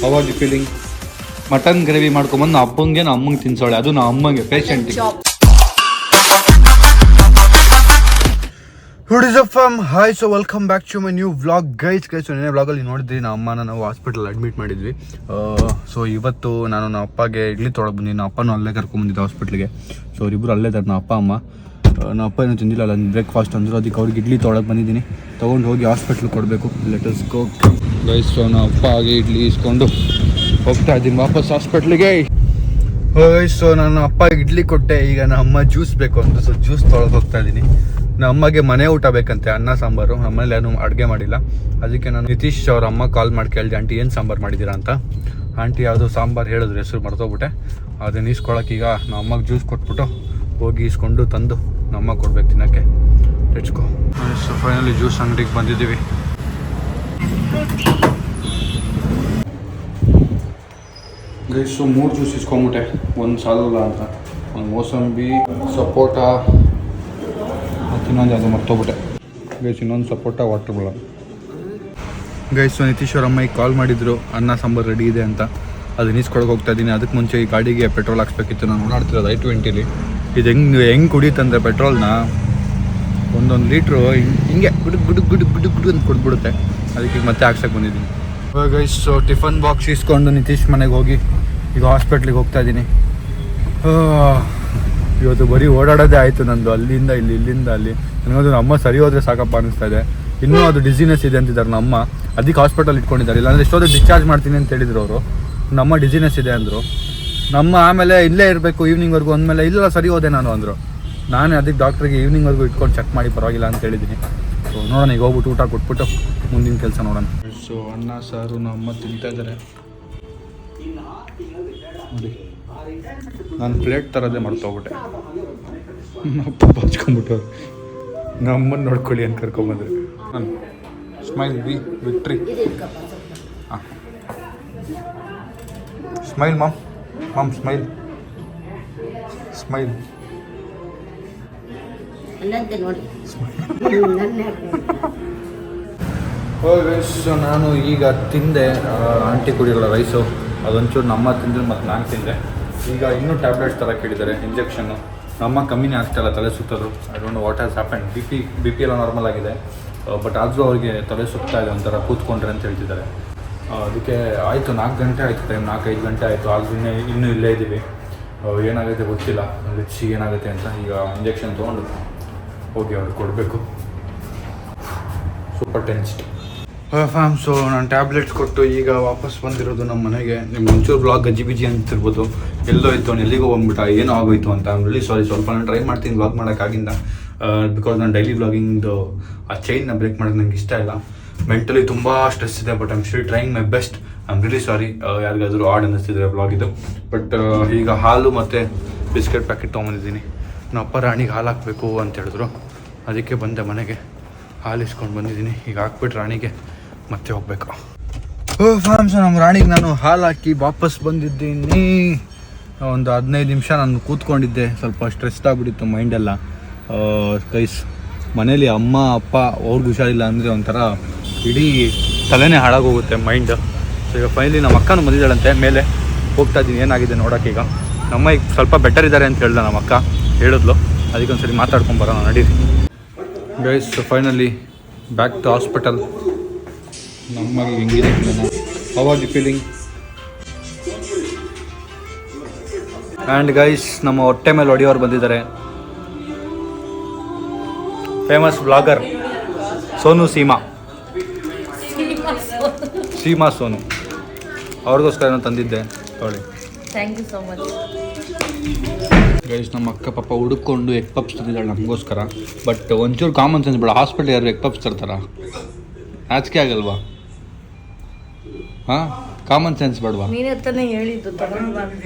How are you feeling? Mutton gravy ಮಾಡ್ಕೊಂಬಂದು ಅಪ್ಪಂಗೆ ನಾ ಅಮ್ಮಂಗೆ ತಿನ್ಸೋಳೆ, ಅದು ನಾ ಅಮ್ಮಂಗೆ ಪೇಷಂಟಿಗೆ. What is up fam? Hi, so welcome back to my new vlog guys. ನೆನ್ನೆ ವ್ಲಾಗಲ್ಲಿ ನೋಡಿದ್ರಿ ನಮ್ಮ ಅಮ್ಮನ ನಾವು ಹಾಸ್ಪಿಟಲ್ ಅಡ್ಮಿಟ್ ಮಾಡಿದ್ವಿ. ಸೊ ಇವತ್ತು ನಾನು ನಮ್ಮ ಅಪ್ಪಗೆ ಇಡ್ಲಿ ತೊಗೊಳಕ್ಕೆ ಬಂದಿದ್ದೀನಿ. ನಮ್ಮ ಅಪ್ಪನೂ ಅಲ್ಲೇ ಕರ್ಕೊಂಡ್ಬಂದಿದ್ದೆ ಹಾಸ್ಪಿಟ್ಲಿಗೆ. ಸೊ ಅವರಿಬ್ಬರು ಅಲ್ಲೇ ಇದ್ದಾರೆ, ನಮ್ಮ ಅಪ್ಪ ಅಮ್ಮ. ನಮ್ಮ ಅಪ್ಪ ಏನೂ ತಿಂದಿಲ್ಲ, ಅಲ್ಲ ಬ್ರೇಕ್ಫಾಸ್ಟ್ ಅಂದರು. ಅದಕ್ಕೆ ಅವ್ರಿಗೆ ಇಡ್ಲಿ ತೊಗೊಳಕ್ಕೆ ಬಂದಿದ್ದೀನಿ. ತೊಗೊಂಡು ಹೋಗಿ ಹಾಸ್ಪಿಟ್ಲಿಗೆ ಕೊಡಬೇಕು. Let's go guys. ಸೊ ನಮ್ಮ ಅಪ್ಪ ಹಾಗೆ ಇಡ್ಲಿ ಇಸ್ಕೊಂಡು ಹೋಗ್ತಾ ಇದ್ದೀನಿ ವಾಪಸ್ ಹಾಸ್ಪಿಟ್ಲಿಗೆ. ಸೊ ನಾನು ಅಪ್ಪಗೆ ಇಡ್ಲಿ ಕೊಟ್ಟೆ. ಈಗ ನಮ್ಮ ಅಮ್ಮ ಜ್ಯೂಸ್ ಬೇಕು ಅಂತ, ಸೊ ಜ್ಯೂಸ್ ತೊಗೊಳಕ್ಕೆ ಹೋಗ್ತಾ ಇದ್ದೀನಿ. ನಮ್ಮ ಅಮ್ಮಗೆ ಮನೆ ಊಟ ಬೇಕಂತೆ, ಅನ್ನ ಸಾಂಬಾರು. ನಮ್ಮನೇಲಿ ಏನು ಅಡುಗೆ ಮಾಡಿಲ್ಲ. ಅದಕ್ಕೆ ನಾನು ನಿತೀಶ್ ಅವ್ರ ಅಮ್ಮ ಕಾಲ್ ಮಾಡಿ ಕೇಳಿದೆ, ಆಂಟಿ ಏನು ಸಾಂಬಾರು ಮಾಡಿದ್ದೀರಾ ಅಂತ. ಆಂಟಿ ಯಾವುದೋ ಸಾಂಬಾರು ಹೇಳಿದ್ರು, ಹೆಸರು ಮರ್ತೋಗ್ಬಿಟ್ಟೆ. ಅದನ್ನು ಈಸ್ಕೊಳಕ್ಕೆ ಈಗ ನಮ್ಮ ಅಮ್ಮಗೆ ಜ್ಯೂಸ್ ಕೊಟ್ಬಿಟ್ಟು ಹೋಗಿ ಈಸ್ಕೊಂಡು ತಂದು ನಮ್ಮ ಅಮ್ಮ ಕೊಡ್ಬೇಕು ತಿನ್ನೋಕ್ಕೆ. ತೆಚ್ಕೊ. ಸೊ ಫೈನಲಿ ಜ್ಯೂಸ್ ಅಂಗಡಿಗೆ ಬಂದಿದ್ದೀವಿ. ಗೈಸು 3 ಜ್ಯೂಸ್ ಇಸ್ಕೊಂಬಿಟ್ಟೆ, ಒಂದು ಸಾಲಲ್ಲ ಅಂತ. ಒಂದು ಮೋಸಂಬಿ, ಸಪೋಟ, ಇನ್ನೊಂದು ಅದು ಮರ್ತೋಗ್ಬಿಟ್ಟೆ ಗೈಸ್. ಇನ್ನೊಂದು ಸಪೋಟ, ವಾಟರ್ ಮೆಲನ್. ಗೈಸ್ ನಿತೀಶ್ ಅವ್ರ ಅಮ್ಮ ಈಗ ಕಾಲ್ ಮಾಡಿದ್ರು, ಅನ್ನ ಸಾಂಬಾರು ರೆಡಿ ಇದೆ ಅಂತ. ಅದನ್ನ ಈಸ್ಕೊಳಕ್ಕೆ ಹೋಗ್ತಾ ಇದ್ದೀನಿ. ಅದಕ್ಕೆ ಮುಂಚೆ ಈ ಗಾಡಿಗೆ ಪೆಟ್ರೋಲ್ ಹಾಕ್ಸ್ಬೇಕಿತ್ತು. ನಾನು ಓಡಾಡ್ತಿರೋದು I-20ಲಿ. ಇದು ಹೆಂಗೆ ಕುಡಿಯುತ್ತಂದರೆ ಪೆಟ್ರೋಲ್ನ ಒಂದೊಂದು ಲೀಟ್ರು ಹಿಂಗೆ ಗುಡು ಅಂತ ಕುಡಿದ್ಬಿಡುತ್ತೆ. ಅದಕ್ಕೆ ಈಗ ಮತ್ತೆ ಹಾಕ್ಸಕ್ಕೆ ಬಂದಿದ್ದೀನಿ. ಗೈಸ್ ಸೊ ಟಿಫನ್ ಬಾಕ್ಸ್ ಇಸ್ಕೊಂಡು ನಿತೀಶ್ ಮನೆಗೆ ಹೋಗಿ ಈಗ ಹಾಸ್ಪಿಟ್ಲಿಗೆ ಹೋಗ್ತಾ ಇದ್ದೀನಿ. ಇವತ್ತು ಬರೀ ಓಡಾಡೋದೇ ಆಯಿತು ನಂದು, ಅಲ್ಲಿಂದ ಇಲ್ಲಿ, ಇಲ್ಲಿಂದ ಅಲ್ಲಿ. ನನಗದು ನಮ್ಮ ಸರಿ ಹೋದರೆ ಸಾಕಪ್ಪ ಅನ್ನಿಸ್ತಾ ಇದೆ. ಇನ್ನೂ ಅದು ಡಿಸಿನೆಸ್ ಇದೆ ಅಂತಿದ್ದಾರೆ ನಮ್ಮ. ಅದಕ್ಕೆ ಹಾಸ್ಪಿಟಲ್ ಇಟ್ಕೊಂಡಿದ್ದಾರೆ. ಇಲ್ಲಾಂದರೆ ಎಷ್ಟೋದು ಡಿಸ್ಚಾರ್ಜ್ ಮಾಡ್ತೀನಿ ಅಂತ ಹೇಳಿದ್ರು ಅವರು. ನಮ್ಮ ಡಿಸಿನೆಸ್ ಇದೆ ಅಂದರು. ನಮ್ಮ ಆಮೇಲೆ ಇಲ್ಲೇ ಇರಬೇಕು ಈವ್ನಿಂಗ್ವರೆಗೂ ಅಂದಮೇಲೆ ಇಲ್ಲ ಸರಿ ಹೋದೆ ನಾನು ಅಂದರು. ನಾನೇ ಅದಕ್ಕೆ ಡಾಕ್ಟ್ರಿಗೆ ಈವ್ನಿಂಗ್ವರೆಗೂ ಇಟ್ಕೊಂಡು ಚೆಕ್ ಮಾಡಿ ಪರವಾಗಿಲ್ಲ ಅಂತ ಹೇಳಿದ್ದೀನಿ. ಸೊ ನೋಡೋಣ, ಈಗ ಹೋಗ್ಬಿಟ್ಟು ಊಟ ಕೊಟ್ಬಿಟ್ಟು ಮುಂದಿನ ಕೆಲಸ ನೋಡೋಣ. ಸೊ ಅನ್ನ ಸಾರು ನಮ್ಮ ಅಮ್ಮ ತಿಂತಾ ಇದ್ದಾರೆ ನೋಡಿ. ನಾನು ಪ್ಲೇಟ್ ತರೋದೇ ಮರ್ತೋಗ್ಬಿಟ್ಟೆ. ಅಪ್ಪ ಬಾಚ್ಕೊಂಡ್ಬಿಟ್ಟವ್ರು. ನಮ್ಮನ್ನು ನೋಡ್ಕೊಳ್ಳಿ ಅಂತ ಕರ್ಕೊಂಬಂದ್ರೆ. ನಾನು ಸ್ಮೈಲ್ ಬಿ ವಿಕ್ಟ್ರಿ. ಹಾಂ ಸ್ಮೈಲ್ ಮಾಮ್ ಸ್ಮೈಲ್ ಸ್ಮೈಲ್. ನಾನು ಈಗ ತಿಂದೆ ಆಂಟಿ ಕುಡಿಯೋಲ್ಲ ರೈಸು. ಅದೊಂಚೂರು ನಮ್ಮ ತಿಂದರೆ ಮತ್ತು ನಾನು ತಿಂದೆ. ಈಗ ಇನ್ನೂ ಟ್ಯಾಬ್ಲೆಟ್ಸ್ ಥರ ಕೇಳಿದ್ದಾರೆ, ಇಂಜೆಕ್ಷನ್ನು. ನಮ್ಮ ಕಮ್ಮಿನೇ ಆಗ್ತಾಯಿಲ್ಲ, ತಲೆ ಸುತ್ತೋದು. I don't know what has happen. B P ಎಲ್ಲ ನಾರ್ಮಲ್ ಆಗಿದೆ, ಬಟ್ ಆದರೂ ಅವರಿಗೆ ತಲೆ ಸುತ್ತಾ ಇದೆ, ಒಂಥರ ಕೂತ್ಕೊಂಡ್ರೆ ಅಂತ ಹೇಳ್ತಿದ್ದಾರೆ. ಅದಕ್ಕೆ ಆಯಿತು 4 ಗಂಟೆ ಆಯಿತು, ಟೈಮ್ 4-5 ಗಂಟೆ ಆಯಿತು. ಆದ್ರೂ ಇನ್ನೂ ಇಲ್ಲೇ ಇದ್ದೀವಿ. ಏನಾಗುತ್ತೆ ಗೊತ್ತಿಲ್ಲ, ಲಿಚ್ಚಿ ಏನಾಗುತ್ತೆ ಅಂತ. ಈಗ ಇಂಜೆಕ್ಷನ್ ತೊಗೊಂಡು ಹೋಗಿ ಅವ್ರಿಗೆ ಕೊಡಬೇಕು. Super tensed fam. ಸೊ ನಾನು ಟ್ಯಾಬ್ಲೆಟ್ಸ್ ಕೊಟ್ಟು ಈಗ ವಾಪಸ್ ಬಂದಿರೋದು ನಮ್ಮ ಮನೆಗೆ. ನಿಮ್ಗೆ ಒಂಚೂರು ಬ್ಲಾಗ್ ಗಜ್ಜಿ ಬಿಜಿ ಅಂತಿರ್ಬೋದು, ಎಲ್ಲೋ ಇತ್ತು ಅವ್ನು ಎಲ್ಲಿಗೋ ಬಂದ್ಬಿಟ್ಟ, ಏನೋ ಆಗೋಯ್ತು ಅಂತ. ರಿಲಿ ಸಾರಿ. ಸ್ವಲ್ಪ ನಾನು ಟ್ರೈ ಮಾಡ್ತೀನಿ ಬ್ಲಾಗ್ ಮಾಡೋಕ್ಕಾಗಿಂದ. ಬಿಕಾಸ್ ನಾನು ಡೈಲಿ ಬ್ಲಾಗಿಂಗ್ದು ಆ ಚೈನ್ನ ಬ್ರೇಕ್ ಮಾಡೋಕ್ಕೆ ನಂಗೆ ಇಷ್ಟ ಇಲ್ಲ. ಮೆಂಟಲಿ ತುಂಬ ಸ್ಟ್ರೆಸ್ ಇದೆ, but I am still trying my best. I am really sorry ಯಾರಿಗಾದರೂ ಆಡ್ ಅನ್ನಿಸ್ತಿದ್ರೆ ಬ್ಲಾಗಿದ್ದು. ಬಟ್ ಈಗ ಹಾಲು ಮತ್ತು ಬಿಸ್ಕೆಟ್ ಪ್ಯಾಕೆಟ್ ತೊಗೊಂಬಂದಿದ್ದೀನಿ. ನಮ್ಮ ಅಪ್ಪ ರಾಣಿಗೆ ಹಾಲು ಹಾಕಬೇಕು ಅಂತ ಹೇಳಿದ್ರು. ಅದಕ್ಕೆ ಬಂದೆ ಮನೆಗೆ, ಹಾಲು ಇಸ್ಕೊಂಡು ಬಂದಿದ್ದೀನಿ. ಈಗ ಹಾಕ್ಬಿಟ್ಟು ರಾಣಿಗೆ ಮತ್ತೆ ಹೋಗ್ಬೇಕು. ಫ್ಯಾಮ್ಸ್ ನಮ್ಮ ರಾಣಿಗೆ ನಾನು ಹಾಲು ಹಾಕಿ ವಾಪಸ್ ಬಂದಿದ್ದೀನಿ. ಒಂದು 15 ನಿಮಿಷ ನಾನು ಕೂತ್ಕೊಂಡಿದ್ದೆ. ಸ್ವಲ್ಪ ಸ್ಟ್ರೆಸ್ಡ್ ಆಗಿಬಿಟ್ಟಿತ್ತು ಮೈಂಡೆಲ್ಲ. ಕೈಸ್ ಮನೇಲಿ ಅಮ್ಮ ಅಪ್ಪ ಅವ್ರಿಗೆ ಹುಷಾರಿಲ್ಲ ಅಂದರೆ ಒಂಥರ ಇಡೀ ತಲೆನೇ ಹಾಳಾಗೋಗುತ್ತೆ ಮೈಂಡ್. ಸೊ ಈಗ ಫೈನಲಿ ನಮ್ಮ ಅಕ್ಕನೂ ಬಂದಿದ್ದಾಳಂತೆ, ಮೇಲೆ ಹೋಗ್ತಾ ಇದ್ದೀನಿ ಏನಾಗಿದೆ ನೋಡೋಕೆ. ಈಗ ನಮ್ಮ ಈಗ ಸ್ವಲ್ಪ ಬೆಟರ್ ಇದ್ದಾರೆ ಅಂತ ಹೇಳ್ದ ನಮ್ಮ ಅಕ್ಕ, ಹೇಳಿದ್ಲು. ಅದಕ್ಕೊಂದ್ಸರಿ ಮಾತಾಡ್ಕೊಂಬರೋಣ ನಡೀರಿ guys. Finally back to hospital. ನಮಗೆ ಹೆಂಗಿದೆ how are you feeling? And guys ನಮ್ಮ ಹೊಟ್ಟೆ ಮೇಲೆ ಹೊಡೆಯೋರು ಬಂದಿದ್ದಾರೆ. Famous blogger Sonu Seema Sonu. ಅವ್ರಿಗೋಸ್ಕರ ಏನೋ ತಂದಿದ್ದೆ ನೋಡಿ. Thank you so much guys. ನಮ್ಮ ಅಕ್ಕ ಪಾಪ ಹುಡುಕೊಂಡು ಎಗ್ ಪಪ್ಸ್ ತಂದಿದ್ದಾಳೆ ನಮಗೋಸ್ಕರ. ಬಟ್ ಒಂಚೂರು ಕಾಮನ್ ಸೆನ್ಸ್ ಬೇಡ, ಹಾಸ್ಪಿಟಲ್ ಯಾರು ಎಗ್ ಪಪ್ಸ್ ತರ್ತಾರ? ನಾಚಿಕೆ ಆಗಲ್ವಾ? ಹಾಂ, ಕಾಮನ್ ಸೆನ್ಸ್ ಬೇಡವಾ?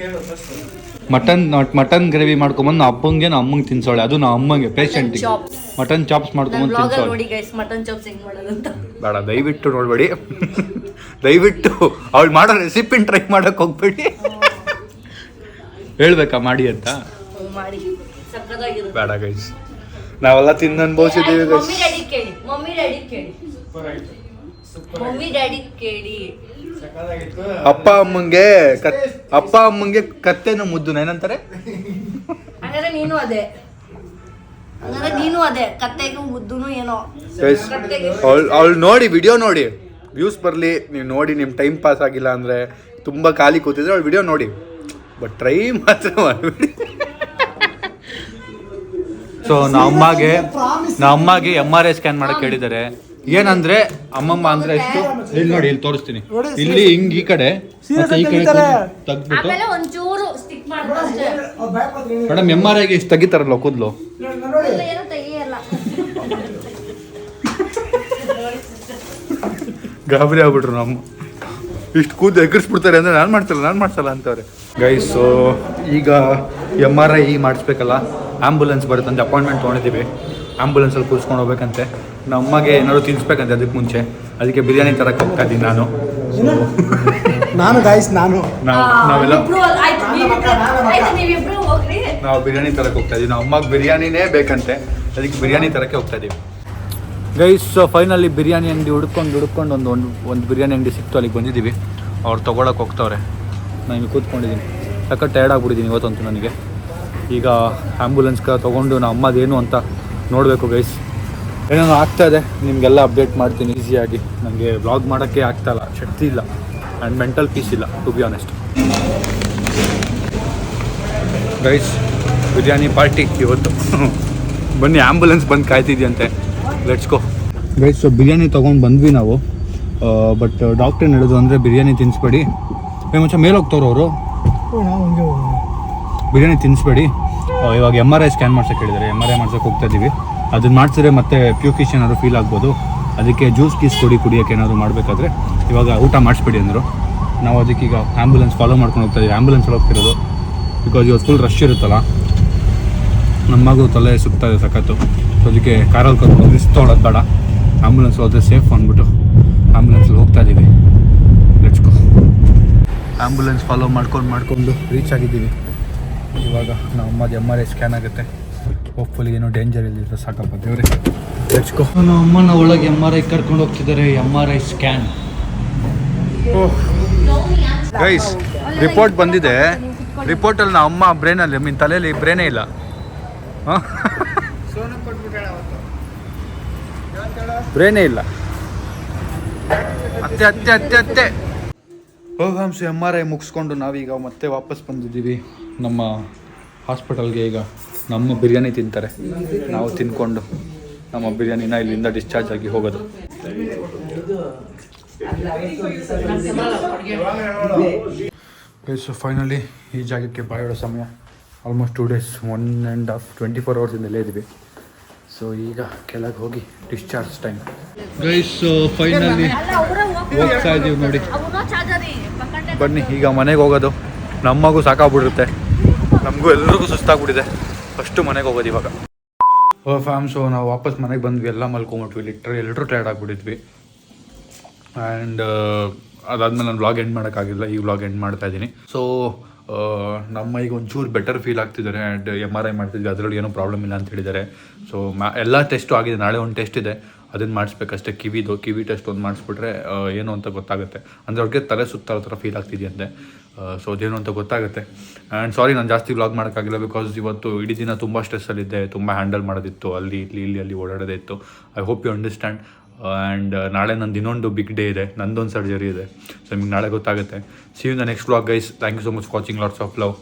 ಮಟನ್ ಗ್ರೇವಿ ಮಾಡ್ಕೊಂಬಂದು ಅಪ್ಪಂಗೆ ನಾ ಅಮ್ಮಂಗೆ ತಿನ್ಸೋಳೆ, ಅದು ನಾ ಅಮ್ಮಂಗೆ ಪೇಷಂಟಿಗೆ. Mutton chops ಮಾಡ್ಕೊಂಬಂದು ತಿನ್ಸೋಳೆ. ಬೇಡ, ದಯವಿಟ್ಟು ನೋಡಬೇಡಿ. ದಯವಿಟ್ಟು ಅವಳು ಮಾಡೋ ರೆಸಿಪಿನ ಟ್ರೈ ಮಾಡೋಕ್ಕೆ ಹೋಗ್ಬೇಡಿ. ಹೇಳ್ಬೇಕಾ ಮಾಡಿ ಅಂತ? ಬೇಡ ಗೈಸ್, ನಾವೆಲ್ಲ ತಿಂದು ಅನ್ಭವಿಸಿದ್ದೀವಿ ಗೈಸ್. ಮಮ್ಮಿ ಡ್ಯಾಡಿ ಕೇಳಿ ಅಪ್ಪ ಅಮ್ಮಂಗೆ ಕತ್ತೆನು ಮುದ್ದು ಏನಂತಾರೆ. ಹಂಗಾದ್ರೆ ನೀನು ಅದೇ ಕತ್ತೆಗೂ ಮುದ್ದುನು ಏನೋ. ಅವಳು ನೋಡಿ ವಿಡಿಯೋ ನೋಡಿ ವ್ಯೂಸ್ ಬರಲಿ, ನೀವು ನೋಡಿ. ನಿಮ್ಮ ಟೈಮ್ ಪಾಸ್ ಆಗಿಲ್ಲ ಅಂದರೆ ತುಂಬ ಖಾಲಿ ಕೂತಿದ್ರೆ ಅವಳು ವಿಡಿಯೋ ನೋಡಿ, ಬಟ್ ಟ್ರೈ ಮಾತ್ರ ಮಾಡಿಬಿಡಿ. ಸೊ ನಮ್ಮಮ್ಮಗೆ MRI ಸ್ಕ್ಯಾನ್ ಮಾಡಕ್ಕೆ ಹೇಳಿದ್ದಾರೆ. ಏನಂದ್ರೆ ಅಮ್ಮಮ್ಮ ಅಂದ್ರೆ ಎಷ್ಟು ಇಲ್ಲಿ ನೋಡಿ, ಇಲ್ಲಿ ತೋರಿಸ್ತೀನಿ. ಇಲ್ಲಿ ಹಿಂಗ್ ಈ ಕಡೆ ಮತ್ತೆ ಈ ಕಡೆ ತೆಗ್ದ್ಬಿಟ್ಟು ಆಮೇಲೆ ಒಂಚೂರು ಸ್ಟಿಕ್ ಮಾಡ್ತಾರೆ ಮೇಡಮ್ MRIಗೆ ಇಷ್ಟು ತೆಗಿತಾರಲ್ಲ ಕೂದಲು. ಏನು ತೆಗಿಯಲ್ಲ. ಗಾಬರಿ ಆಗ್ಬಿಟ್ರು ನಮ್ಮ ಇಷ್ಟು ಕೂದಲು ಎಗರಿಸ್ಬಿಡ್ತಾರೆ ಅಂದ್ರೆ ನಾನು ಮಾಡ್ಸಲ್ಲ ಅಂತವ್ರೆ. ಗೈಸ್, ಸೊ ಈಗ MRI ಮಾಡಿಸ್ಬೇಕಲ್ಲ, ಆ್ಯಂಬುಲೆನ್ಸ್ ಬರುತ್ತಂತೆ. ಅಪಾಯಿಂಟ್ಮೆಂಟ್ ತೊಗೊಂಡಿದ್ದೀವಿ. ಆ್ಯಂಬುಲೆನ್ಸಲ್ಲಿ ಕೂರಿಸ್ಕೊಂಡು ಹೋಗ್ಬೇಕಂತೆ. ನಮ್ಮಗೆ ಏನಾದ್ರು ತಿನ್ಸ್ಬೇಕಂತೆ ಅದಕ್ಕೆ ಮುಂಚೆ. ಅದಕ್ಕೆ ಬಿರಿಯಾನಿ ತರಕ್ಕೆ ಹೋಗ್ತಾ ಇದ್ದೀನಿ ನಾವು ಬಿರಿಯಾನಿ ತರಕ್ಕೆ ಹೋಗ್ತಾ ಇದ್ದೀವಿ. ನಮ್ಮ ಅಮ್ಮಗೆ ಬಿರಿಯಾನಿನೇ ಬೇಕಂತೆ, ಅದಕ್ಕೆ ಬಿರಿಯಾನಿ ತರಕ್ಕೆ ಹೋಗ್ತಾ ಇದ್ದೀವಿ. ಗೈಸ್, ಫೈನಲಿ ಬಿರಿಯಾನಿ ಅಂಗಡಿ ಹುಡ್ಕೊಂಡು ಒಂದು ಬಿರಿಯಾನಿ ಅಂಗಡಿ ಸಿಕ್ತು, ಅಲ್ಲಿಗೆ ಬಂದಿದ್ದೀವಿ. ಅವ್ರು ತೊಗೊಳಕ್ಕೆ ಹೋಗ್ತವ್ರೆ. ನಾನು ಕೂತ್ಕೊಂಡಿದ್ದೀನಿ, ಸಖತ್ ಟಯರ್ಡ್ ಆಗಿಬಿಟ್ಟಿದ್ದೀನಿ ಇವತ್ತಂತೂ ನನಗೆ. ಈಗ ಆ್ಯಂಬುಲೆನ್ಸ್ಗೆ ತೊಗೊಂಡು ನಮ್ಮ ಅಮ್ಮದೇನು ಅಂತ ನೋಡಬೇಕು ಗೈಸ್. ಏನೇನೋ ಆಗ್ತಾಯಿದೆ, ನಿಮಗೆಲ್ಲ ಅಪ್ಡೇಟ್ ಮಾಡ್ತೀನಿ ಈಸಿಯಾಗಿ. ನನಗೆ ವ್ಲಾಗ್ ಮಾಡೋಕ್ಕೆ ಆಗ್ತಾಯಿಲ್ಲ, ಶಕ್ತಿ ಇಲ್ಲ ಆ್ಯಂಡ್ ಮೆಂಟಲ್ ಪೀಸ್ ಇಲ್ಲ, to be honest. Guys, biryani party ಇವತ್ತು. ಬನ್ನಿ, ಆ್ಯಂಬುಲೆನ್ಸ್ ಬಂದು ಕಾಯ್ತಿದ್ಯಂತೆ. Let's go guys. So biryani ತೊಗೊಂಡು ಬಂದ್ವಿ ನಾವು, ಬಟ್ ಡಾಕ್ಟ್ರ್ ಏನು ಹೇಳಿದ್ರು ಅಂದರೆ ಬಿರಿಯಾನಿ ತಿನ್ನಿಸ್ಬೇಡಿ. ಮುಂಚೆ ಮೇಲೆ ಹೋಗ್ತವ್ರು ಅವರು, ಬಿರಿಯಾನಿ ತಿನ್ನಿಸ್ಬೇಡಿ. ಇವಾಗ MRI ಸ್ಕ್ಯಾನ್ ಮಾಡ್ಸೋಕೆ ಹೇಳಿದ್ದಾರೆ. MRI ಮಾಡ್ಸೋಕೆ ಹೋಗ್ತಾ ಇದ್ದೀವಿ. ಅದನ್ನ ಮಾಡಿಸಿದ್ರೆ ಮತ್ತೆ ಪ್ಯೂಕಿಶ್ ಏನಾದ್ರು ಫೀಲ್ ಆಗ್ಬೋದು. ಅದಕ್ಕೆ ಜ್ಯೂಸ್ ಕುಡಿಯೋಕ್ಕೆ ಏನಾದ್ರು ಮಾಡಬೇಕಾದ್ರೆ ಇವಾಗ ಊಟ ಮಾಡಿಸ್ಬೇಡಿ ಅಂದರು. ನಾವು ಅದಕ್ಕೆ ಈಗ ಆ್ಯಂಬುಲೆನ್ಸ್ ಫಾಲೋ ಮಾಡ್ಕೊಂಡು ಹೋಗ್ತಾ ಇದ್ದೀವಿ. ಆ್ಯಂಬುಲೆನ್ಸಲ್ಲಿ ಹೋಗ್ತಿರೋದು ಬಿಕಾಸ್ ಇವತ್ತು ಫುಲ್ ರಶ್ ಇರುತ್ತಲ್ಲ. ನಮ್ಮ ಮಗು ತಲೆ ಸುತ್ತಾ ಇದೆ ಸಖತ್ತು. ಸೊ ಅದಕ್ಕೆ ಕಾರಲ್ಲಿ ಕರ್ಕೊಂಡು ರಿಸ್ಕ್ ತೊಗೊಳೋದು ಬೇಡ, ಆ್ಯಂಬುಲೆನ್ಸ್ ಹೋದರೆ ಸೇಫ್ ಅಂದ್ಬಿಟ್ಟು ಆ್ಯಂಬುಲೆನ್ಸಲ್ಲಿ ಹೋಗ್ತಾ ಇದ್ದೀವಿ. Let's go. ಆ್ಯಂಬುಲೆನ್ಸ್ ಫಾಲೋ ಮಾಡ್ಕೊಂಡು ರೀಚ್ ಆಗಿದ್ದೀವಿ. ಇವಾಗ ನಮ್ಮ ಅಮ್ಮದು MRI ಸ್ಕ್ಯಾನ್ ಆಗುತ್ತೆ. ಹೋಪ್ಫುಲಿ ಏನೋ ಡೇಂಜರ್ ಇಲ್ಲಿದ್ರೆ ಸಾಕಪ್ಪ ದೇವ್ರೆ. Let's go. ನಮ್ಮ ಅಮ್ಮನ ಒಳಗೆ MRI ಕರ್ಕೊಂಡು ಹೋಗ್ತಿದ್ದಾರೆ. MRI scan. ಗೈಸ್, ರಿಪೋರ್ಟ್ ಬಂದಿದೆ. ರಿಪೋರ್ಟಲ್ಲಿ ನಮ್ಮ ಅಮ್ಮ ಬ್ರೈನಲ್ಲಿ ತಲೆಯಲ್ಲಿ ಬ್ರೈನೇ ಇಲ್ಲ. ಬ್ರೈನೇ ಇಲ್ಲ. ಅತ್ತೆ ಹೋಗಾಮ್ಸು MRI ಮುಗಿಸ್ಕೊಂಡು ನಾವೀಗ ಮತ್ತೆ ವಾಪಸ್ ಬಂದಿದ್ದೀವಿ ನಮ್ಮ ಹಾಸ್ಪಿಟಲ್ಗೆ. ಈಗ ನಮ್ಮ ಬಿರಿಯಾನಿ ತಿಂತಾರೆ, ನಾವು ತಿನ್ಕೊಂಡು ನಮ್ಮ ಬಿರಿಯಾನಿನ ಇಲ್ಲಿಂದ ಡಿಸ್ಚಾರ್ಜ್ ಆಗಿ ಹೋಗೋದು. ಸೊ ಫೈನಲಿ ಈ ಜಾಗಕ್ಕೆ ಬಾಯೋಡೋ ಸಮಯ ಆಲ್ಮೋಸ್ಟ್ 2 days, 1.5 24 hours ಇಲ್ಲೇ ಇದ್ದೀವಿ. ಸೊ ಈಗ ಕೆಳಗೆ ಹೋಗಿ ಡಿಸ್ಚಾರ್ಜ್ ಟೈಮ್. ಗೈಸ್, ಫೈನಲಿ ಹೋಗ್ತಾ ಇದ್ದೀವಿ ನೋಡಿ. ಬನ್ನಿ, ಈಗ ಮನೆಗೆ ಹೋಗೋದು. ನಮ್ಮಗೂ ಸಾಕಾಗ್ಬಿಟ್ಟಿರುತ್ತೆ, ನಮಗೂ ಎಲ್ರಿಗೂ ಸುಸ್ತಾಗ್ಬಿಟ್ಟಿದೆ, ಅಷ್ಟು ಮನೆಗೆ ಹೋಗೋದು ಇವಾಗ. ಸೊ ನಾವು ವಾಪಸ್ ಮನೆಗೆ ಬಂದ್ವಿ, ಎಲ್ಲ ಮಲ್ಕೊಂಬಿಟ್ವಿ. ಎಲ್ಲರೂ ಟೈರ್ಡ್ ಆಗಿಬಿಟ್ಟಿದ್ವಿ. ಆ್ಯಂಡ್ ಅದಾದಮೇಲೆ ನಾನು ವ್ಲಾಗ್ ಎಂಡ್ ಮಾಡೋಕ್ಕಾಗಿಲ್ಲ, ಈ ವ್ಲಾಗ್ ಎಂಡ್ ಮಾಡ್ತಾ ಇದ್ದೀನಿ. ಸೊ ನಮ್ಮ ಈಗ ಒಂಚೂರು ಬೆಟರ್ ಫೀಲ್ ಆಗ್ತಿದ್ದಾರೆ. ಆ್ಯಂಡ್ MRI ಮಾಡ್ತಿದ್ವಿ, ಅದರಲ್ಲಿ ಏನೂ ಪ್ರಾಬ್ಲಮ್ ಇಲ್ಲ ಅಂತ ಹೇಳಿದ್ದಾರೆ. ಸೊ ಎಲ್ಲ ಟೆಸ್ಟು ಆಗಿದೆ. ನಾಳೆ ಒಂದು ಟೆಸ್ಟ್ ಇದೆ, ಅದನ್ನು ಮಾಡಿಸ್ಬೇಕಷ್ಟೇ. ಕಿವಿ ಟೆಸ್ಟ್ ಒಂದು ಮಾಡಿಸ್ಬಿಟ್ರೆ ಏನು ಅಂತ ಗೊತ್ತಾಗುತ್ತೆ. ಅಂದರೆ ಅವ್ರಿಗೆ ತಲೆ ಸುತ್ತ ಥರ ಫೀಲ್ ಆಗ್ತಿದೆಯಂತೆ. ಸೊ ಅದೇನು ಅಂತ ಗೊತ್ತಾಗುತ್ತೆ. ಆ್ಯಂಡ್ ಸಾರಿ, ನಾನು ಜಾಸ್ತಿ ವ್ಲಾಗ್ ಮಾಡೋಕ್ಕಾಗಿಲ್ಲ ಬಿಕಾಸ್ ಇವತ್ತು ಇಡೀ ದಿನ ತುಂಬ ಸ್ಟ್ರೆಸ್ಸಲ್ಲಿದ್ದೆ. ತುಂಬ ಹ್ಯಾಂಡಲ್ ಮಾಡೋದಿತ್ತು, ಅಲ್ಲಿ ಓಡಾಡೋದೇ ಇತ್ತು. I hope you understand. And ನಾಳೆ ನಂದು ಇನ್ನೊಂದು ಬಿಗ್ ಡೇ ಇದೆ, ನಂದೊಂದು ಸರ್ಜರಿ ಇದೆ. ಸೊ ನಿಮಗೆ ನಾಳೆ ಗೊತ್ತಾಗುತ್ತೆ. See you in the next vlog guys. Thank you so much watching. Lots of love.